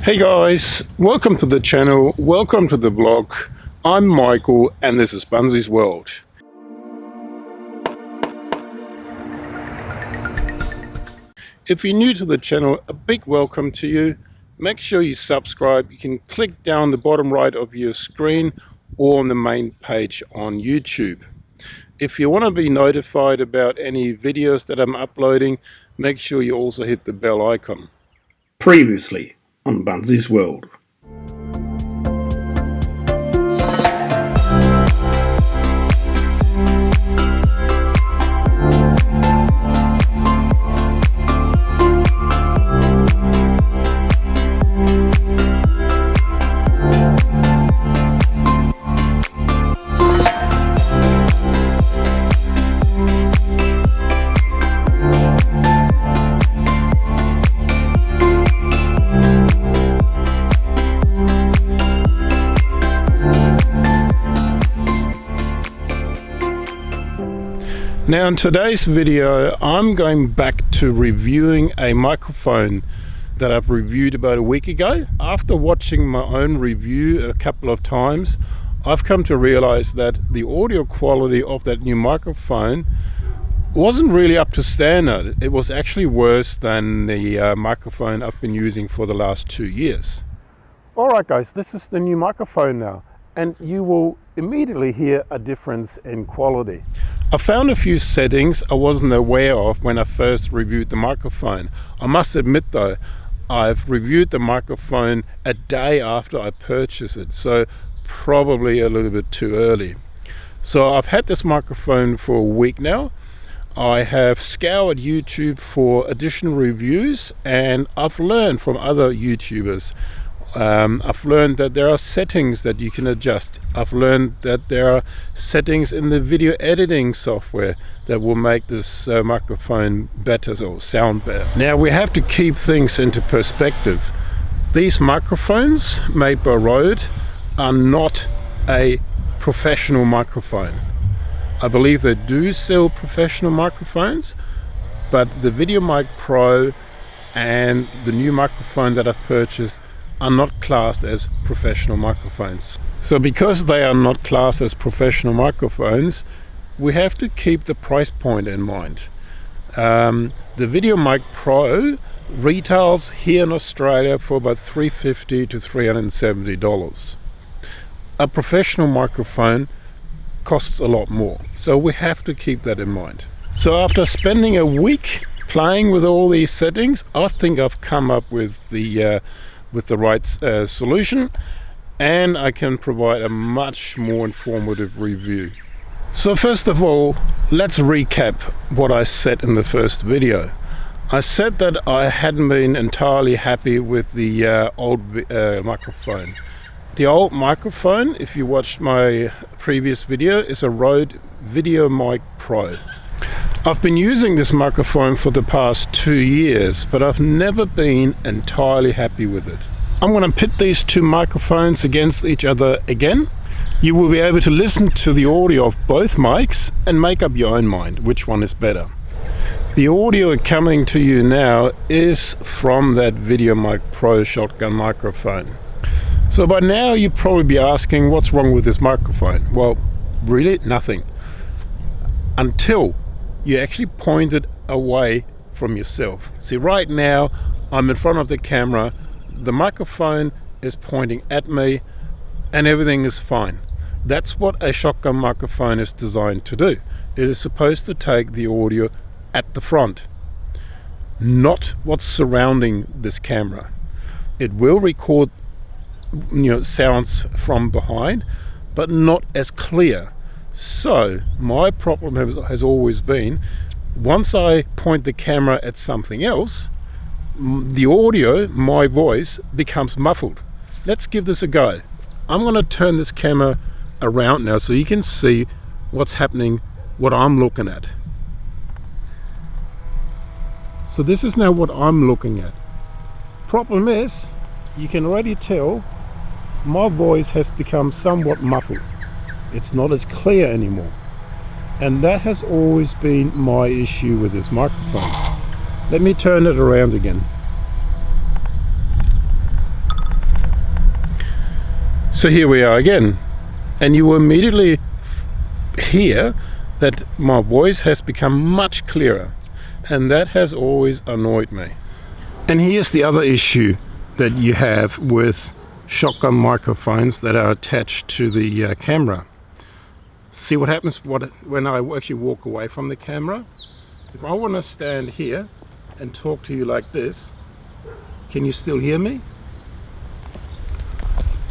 Hey guys, welcome to the channel, welcome to the vlog. I'm Michael and this is Bunzy's World. If you're new to the channel, a big welcome to you. Make sure you subscribe. You can click down the bottom right of your screen or on the main page on YouTube. If you want to be notified about any videos that I'm uploading, make sure you also hit the bell icon. Previously on Bunzy's World. Now in today's video I'm going back to reviewing a microphone that I've reviewed about a week ago. After watching my own review a couple of times, I've come to realize that the audio quality of that new microphone wasn't really up to standard. It was actually worse than the microphone I've been using for the last 2 years. Alright guys, this is the new microphone now, and you will immediately hear a difference in quality. I found a few settings I wasn't aware of when I first reviewed the microphone. I must admit though, I've reviewed the microphone a day after I purchased it, so probably a little bit too early. So I've had this microphone for a week now. I have scoured YouTube for additional reviews and I've learned from other YouTubers. I've learned that there are settings that you can adjust. I've learned that there are settings in the video editing software that will make this microphone better or sound better. Now we have to keep things into perspective. These microphones made by Røde are not a professional microphone. I believe they do sell professional microphones, but the VideoMic Pro and the new microphone that I've purchased are not classed as professional microphones. So because they are not classed as professional microphones, we have to keep the price point in mind. The VideoMic Pro retails here in Australia for about $350 to $370. A professional microphone costs a lot more, so we have to keep that in mind. So after spending a week playing with all these settings, I think I've come up with the right solution, and I can provide a much more informative review. So first of all, let's recap what I said in the first video. I said that I hadn't been entirely happy with the old microphone. The old microphone, if you watched my previous video, is a Røde VideoMic Pro. I've been using this microphone for the past 2 years, but I've never been entirely happy with it. I'm going to pit these two microphones against each other again. You will be able to listen to the audio of both mics and make up your own mind which one is better. The audio coming to you now is from that VideoMic Pro shotgun microphone. So by now you'd probably be asking, what's wrong with this microphone? Well, really nothing. Until you actually point it away from yourself. See, right now I'm in front of the camera, the microphone is pointing at me and everything is fine. That's what a shotgun microphone is designed to do. It is supposed to take the audio at the front, not what's surrounding this camera. It will record sounds from behind, but not as clear. So my problem has always been, once I point the camera at something else, the audio, my voice, becomes muffled. Let's give this a go. I'm going to turn this camera around now so you can see what's happening, what I'm looking at. So this is now what I'm looking at. Problem is, you can already tell my voice has become somewhat muffled. It's not as clear anymore, and that has always been my issue with this microphone. Let me turn it around again. So here we are again, and you will immediately hear that my voice has become much clearer, and that has always annoyed me. And here's the other issue that you have with shotgun microphones that are attached to the camera. See what happens when I actually walk away from the camera? If I want to stand here and talk to you like this, can you still hear me?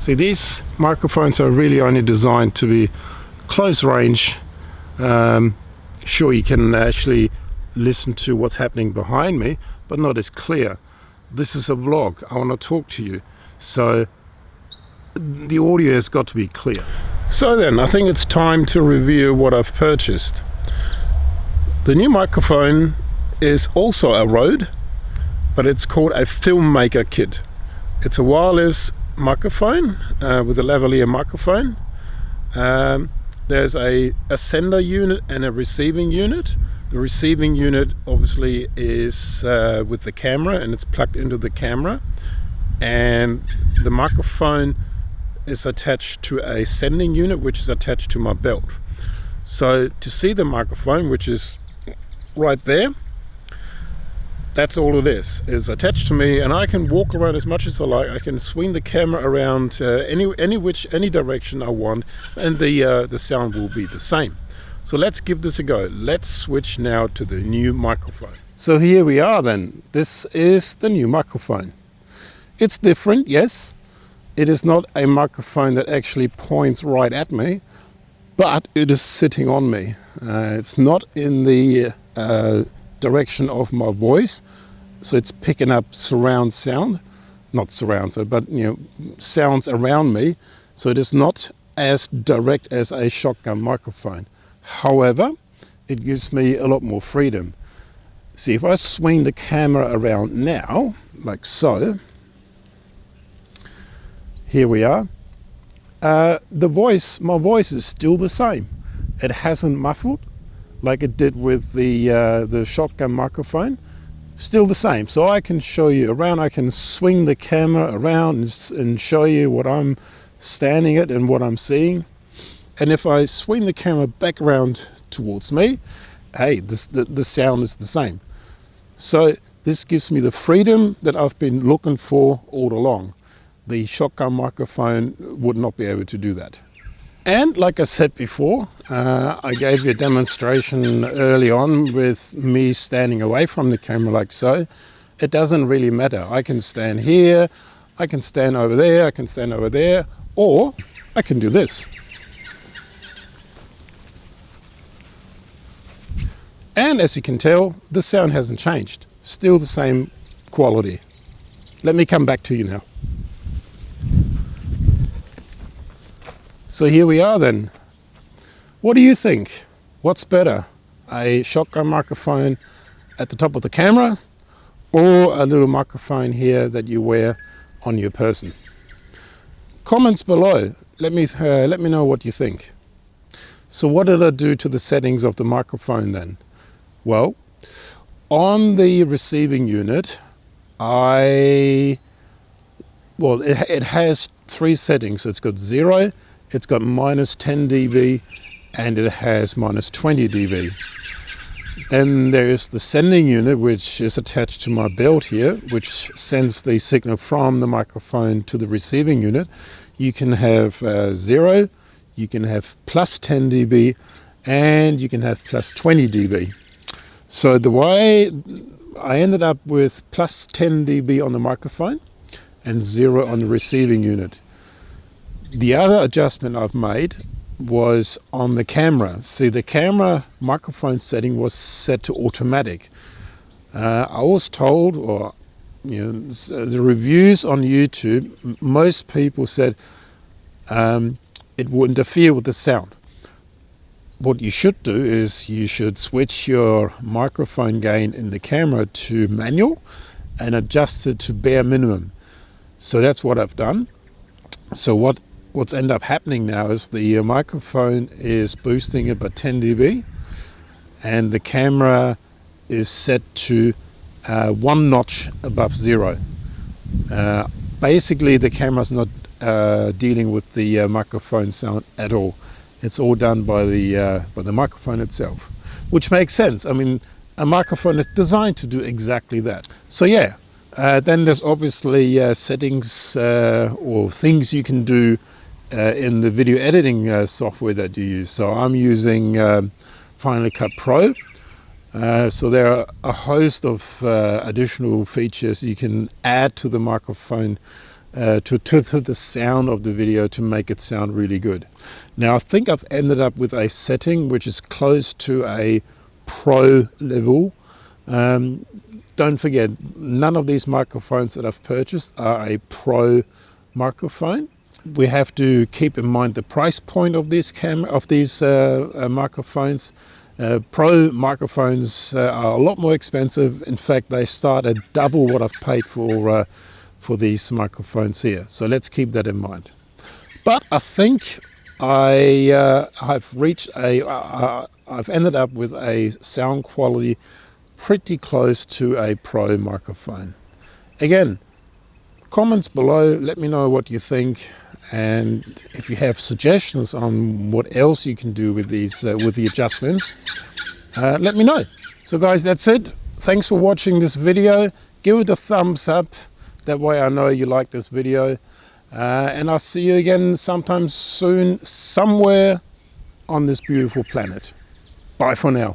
See, these microphones are really only designed to be close range. Sure, you can actually listen to what's happening behind me, but not as clear. This is a vlog. I want to talk to you, so the audio has got to be clear. So then, I think it's time to review what I've purchased. The new microphone is also a Røde, but it's called a Filmmaker kit. It's a wireless microphone with a lavalier microphone. There's a sender unit and a receiving unit. The receiving unit obviously is with the camera, and it's plugged into the camera, and the microphone is attached to a sending unit which is attached to my belt. So to see the microphone, which is right there, that's all it is attached to me, and I can walk around as much as I like. I can swing the camera around any direction I want, and the sound will be the same. So let's give this a go. Let's switch now to the new microphone. So here we are then. This is the new microphone. It's different, yes. It is not a microphone that actually points right at me, but it is sitting on me. It's not in the direction of my voice, so it's picking up surround sound, not surround sound, but sounds around me. So it is not as direct as a shotgun microphone. However, it gives me a lot more freedom. See, if I swing the camera around now, like so, here we are. My voice is still the same. It hasn't muffled like it did with the shotgun microphone. Still the same. So I can show you around. I can swing the camera around and show you what I'm standing at and what I'm seeing. And if I swing the camera back around towards me, hey, the sound is the same. So this gives me the freedom that I've been looking for all along. The shotgun microphone would not be able to do that. And like I said before, I gave you a demonstration early on with me standing away from the camera like so. It doesn't really matter. I can stand here, I can stand over there, I can stand over there, or I can do this. And as you can tell, the sound hasn't changed. Still the same quality. Let me come back to you now. So here we are then. What do you think? What's better? A shotgun microphone at the top of the camera, or a little microphone here that you wear on your person? Comments below. Let me know what you think. So what did I do to the settings of the microphone then? Well, on the receiving unit, it has three settings. It's got 0, it's got -10 dB, and it has -20 dB. Then there is the sending unit, which is attached to my belt here, which sends the signal from the microphone to the receiving unit. You can have 0, you can have +10 dB, and you can have +20 dB. So the way I ended up with +10 dB on the microphone and 0 on the receiving unit. The other adjustment I've made was on the camera. See, the camera microphone setting was set to automatic. I was told, or the reviews on YouTube, most people said it will interfere with the sound. What you should do is you should switch your microphone gain in the camera to manual and adjust it to bare minimum. So that's what I've done. So what's ended up happening now is the microphone is boosting it by 10 dB and the camera is set to 1 notch above 0. Basically the camera's not dealing with the microphone sound at all. It's all done by the microphone itself, which makes sense. I mean, a microphone is designed to do exactly that. So yeah, then there's obviously settings or things you can do in the video editing software that you use. So I'm using Final Cut Pro. So there are a host of additional features you can add to the microphone to the sound of the video to make it sound really good. Now I think I've ended up with a setting which is close to a pro level. Don't forget, none of these microphones that I've purchased are a pro microphone. We have to keep in mind the price point of these microphones. Pro microphones are a lot more expensive. In fact, they start at double what I've paid for these microphones here. So let's keep that in mind. But I think I've ended up with a sound quality pretty close to a pro microphone. Again, comments below, let me know what you think, and if you have suggestions on what else you can do with these with the adjustments, let me know. So guys, that's it. Thanks for watching this video. Give it a thumbs up, that way I know you like this video, and I'll see you again sometime soon, somewhere on this beautiful planet. Bye for now.